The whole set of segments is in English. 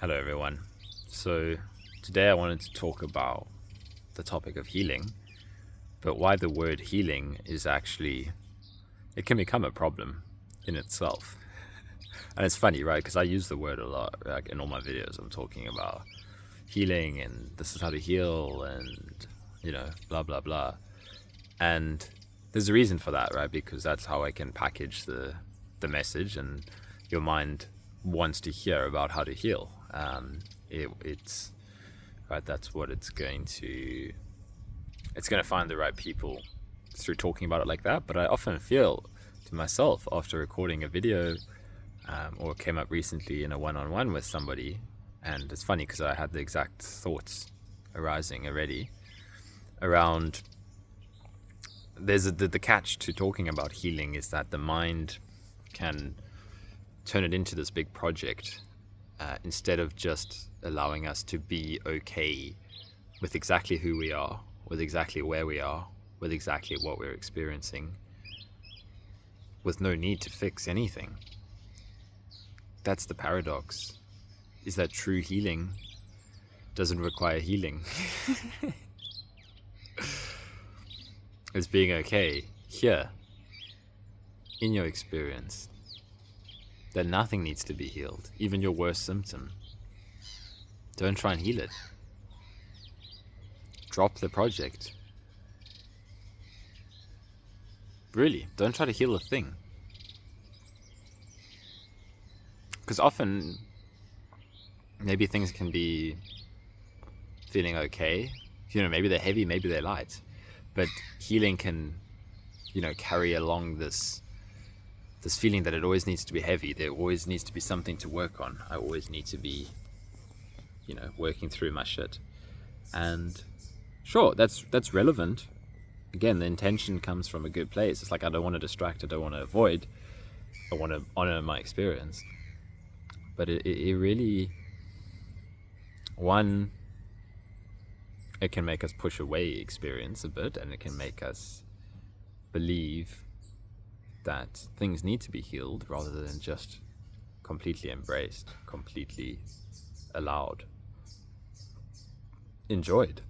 Hello everyone. So today I wanted to talk about the topic of healing, but why the word healing is actually, it can become a problem in itself. And it's funny, right? Because I use the word a lot. Like in all my videos, I'm talking about healing and this is how to heal and, blah, blah, blah. And there's a reason for that, right? Because that's how I can package the message, and your mind wants to hear about how to heal. It's right. That's what it's going to find the right people through talking about it like that. But I often feel to myself after recording a video, or came up recently in a one-on-one with somebody, and it's funny because I had the exact thoughts arising already around. There's the catch to talking about healing is that the mind can turn it into this big project, instead of just allowing us to be okay with exactly who we are, with exactly where we are, with exactly what we're experiencing, with no need to fix anything. That's the paradox, is that true healing doesn't require healing. It's being okay here in your experience, that nothing needs to be healed, even your worst symptom. Don't try and heal it. Drop the project. Really, don't try to heal a thing. Because often, maybe things can be feeling okay. Maybe they're heavy, maybe they're light. But healing can, carry along this feeling that it always needs to be heavy. There always needs to be something to work on. I always need to be, working through my shit. And sure, that's relevant. Again, the intention comes from a good place. It's like, I don't want to distract, I don't want to avoid, I want to honor my experience. But it really, one, it can make us push away experience a bit, and it can make us believe that things need to be healed rather than just completely embraced, completely allowed, enjoyed.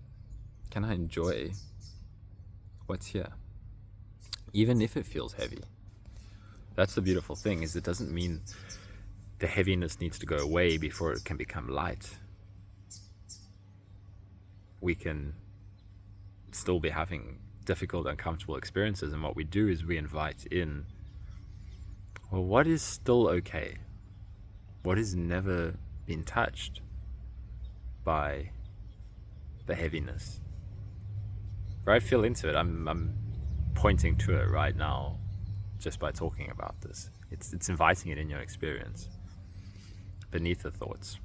Can I enjoy what's here, even if it feels heavy? That's the beautiful thing, is it doesn't mean the heaviness needs to go away before it can become light. We can still be having difficult, uncomfortable experiences, and what we do is we invite in, well, what is still okay? What has never been touched by the heaviness? Right? Feel into it. I'm pointing to it right now just by talking about this. It's inviting it in your experience, beneath the thoughts.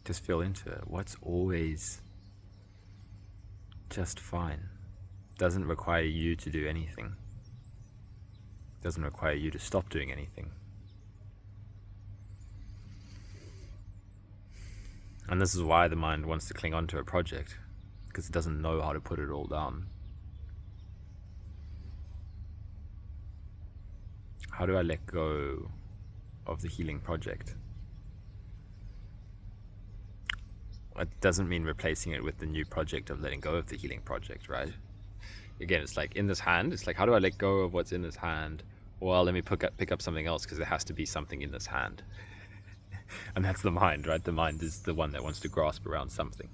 Just feel into it. What's always just fine. Doesn't require you to do anything. Doesn't require you to stop doing anything. And this is why the mind wants to cling on to a project, because it doesn't know how to put it all down. How do I let go of the healing project? It doesn't mean replacing it with the new project of letting go of the healing project, right? Again, it's like in this hand, it's like, how do I let go of what's in this hand? Well, let me pick up something else, because there has to be something in this hand. And that's the mind, right? The mind is the one that wants to grasp around something.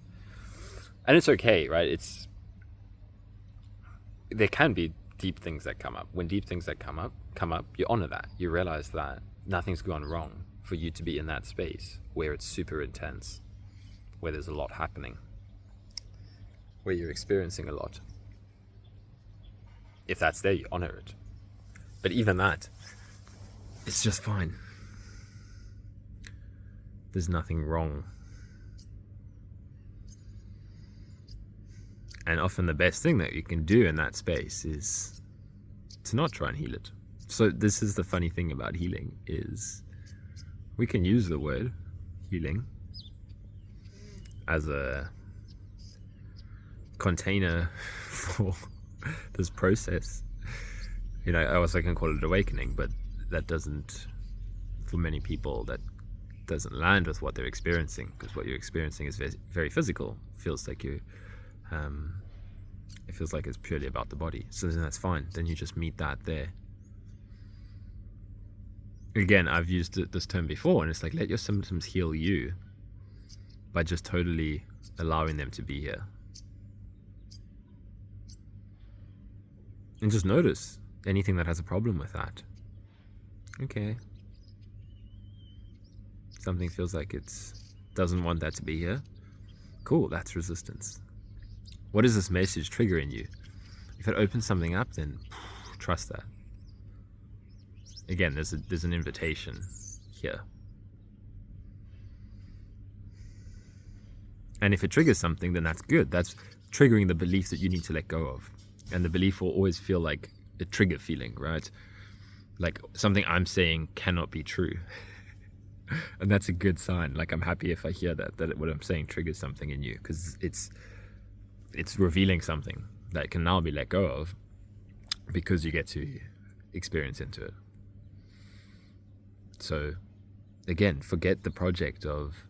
And it's okay, right? There can be deep things that come up. When deep things that come up, you honor that. You realize that nothing's gone wrong for you to be in that space where it's super intense, where there's a lot happening, where you're experiencing a lot. If that's there, you honor it. But even that, it's just fine. There's nothing wrong. And often the best thing that you can do in that space is to not try and heal it. So this is the funny thing about healing, is we can use the word healing as a container for this process. I also can call it awakening, but that doesn't, for many people, that doesn't land with what they're experiencing, because what you're experiencing is very, very physical. Feels like it feels like it's purely about the body. So then that's fine. Then you just meet that there. Again, I've used this term before, and it's like, let your symptoms heal you by just totally allowing them to be here. And just notice anything that has a problem with that. Okay. Something feels like it doesn't want that to be here. Cool, that's resistance. What is this message trigger in you? If it opens something up, then trust that. Again, there's an invitation here. And if it triggers something, then that's good. That's triggering the belief that you need to let go of. And the belief will always feel like a trigger feeling, right? Like something I'm saying cannot be true. And that's a good sign. Like, I'm happy if I hear that what I'm saying triggers something in you, because it's revealing something that can now be let go of because you get to experience into it. So again, forget the project of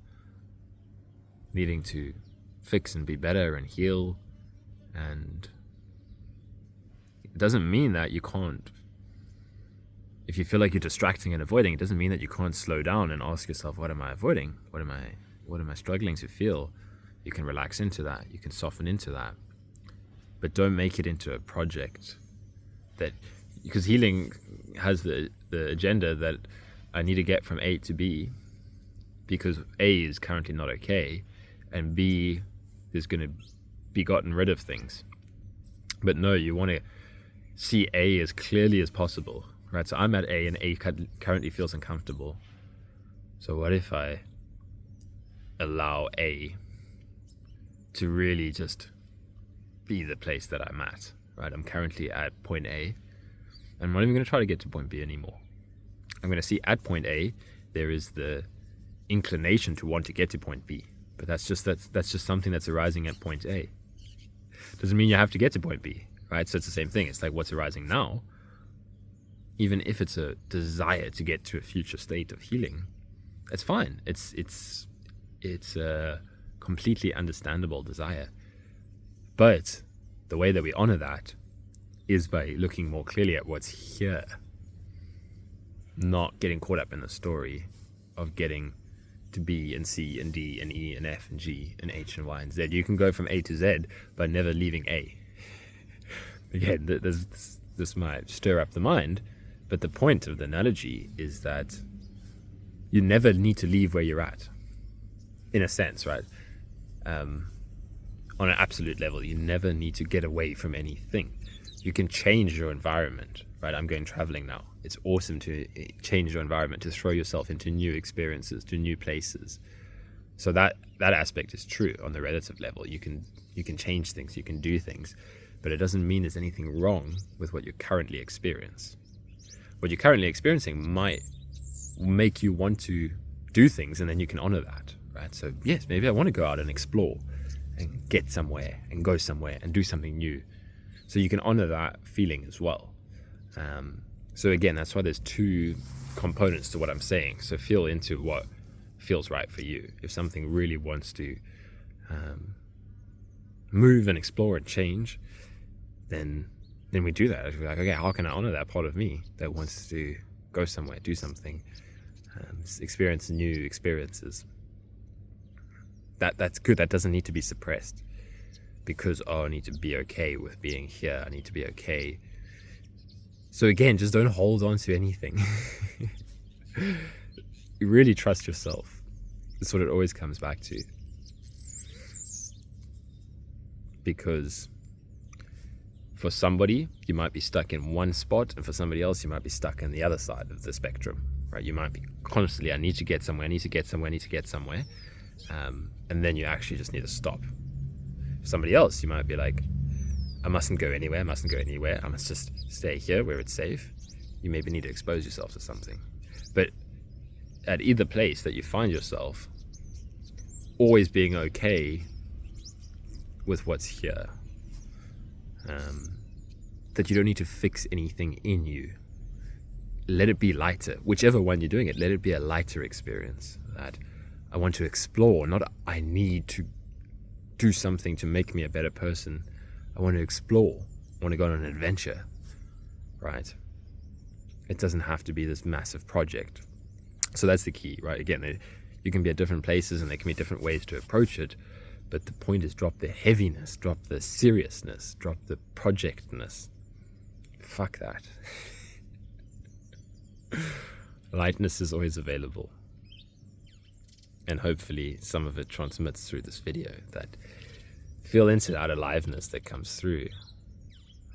needing to fix and be better and heal. And it doesn't mean that you can't, if you feel like you're distracting and avoiding, it doesn't mean that you can't slow down and ask yourself, what am I avoiding? What am I struggling to feel? You can relax into that. You can soften into that. But don't make it into a project that, because healing has the agenda that I need to get from A to B, because A is currently not okay, and B is going to be gotten rid of things. But no, you want to see A as clearly as possible, right? So I'm at A, and A currently feels uncomfortable. So what if I allow A to really just be the place that I'm at, right? I'm currently at point A. I'm not even going to try to get to point B anymore. I'm going to see at point A, there is the inclination to want to get to point B. But that's just something that's arising at point A. Doesn't mean you have to get to point B, right? So it's the same thing. It's like what's arising now, even if it's a desire to get to a future state of healing, it's fine. It's a completely understandable desire. But the way that we honor that is by looking more clearly at what's here, not getting caught up in the story of getting to B and C and D and E and F and G and H and Y and Z. You can go from A to Z by never leaving A. Again, this might stir up the mind, but the point of the analogy is that you never need to leave where you're at, in a sense, right? On an absolute level, you never need to get away from anything. You can change your environment, right? I'm going traveling now. It's awesome to change your environment, to throw yourself into new experiences, to new places. So that aspect is true on the relative level. You can change things, you can do things, but it doesn't mean there's anything wrong with what you currently experience. What you're currently experiencing might make you want to do things, and then you can honor that, right? So yes, maybe I want to go out and explore and get somewhere and go somewhere and do something new. So you can honor that feeling as well. So again, that's why there's two components to what I'm saying. So feel into what feels right for you. If something really wants to move and explore and change, then we do that. We're like, okay, how can I honor that part of me that wants to go somewhere, do something, experience new experiences? That's good. That doesn't need to be suppressed because, oh, I need to be okay with being here. I need to be okay. So again, just don't hold on to anything. You really trust yourself. That's what it always comes back to. Because for somebody, you might be stuck in one spot, and for somebody else, you might be stuck in the other side of the spectrum, right? You might be constantly, I need to get somewhere, I need to get somewhere, I need to get somewhere. And then you actually just need to stop. For somebody else, you might be like, I mustn't go anywhere, I mustn't go anywhere, I must just stay here where it's safe. You maybe need to expose yourself to something. But at either place that you find yourself, always being okay with what's here. That you don't need to fix anything in you. Let it be lighter. Whichever one you're doing it, let it be a lighter experience. that I want to explore, not I need to do something to make me a better person. I want to explore. I want to go on an adventure, right? It doesn't have to be this massive project. So that's the key, right? Again, you can be at different places and there can be different ways to approach it, but the point is drop the heaviness, drop the seriousness, drop the projectness. Fuck that. Lightness is always available. And hopefully some of it transmits through this video, that feel into that aliveness that comes through,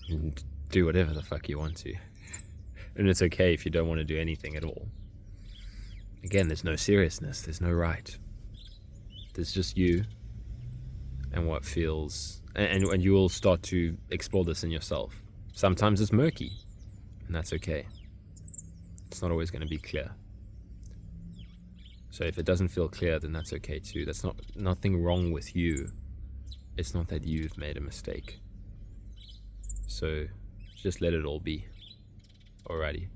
and do whatever the fuck you want to. And it's okay if you don't want to do anything at all. Again, there's no seriousness, there's no right. There's just you and what feels, and you will start to explore this in yourself. Sometimes it's murky, and that's okay. It's not always going to be clear. So if it doesn't feel clear, then that's okay too. That's nothing wrong with you. It's not that you've made a mistake. So just let it all be. Alrighty.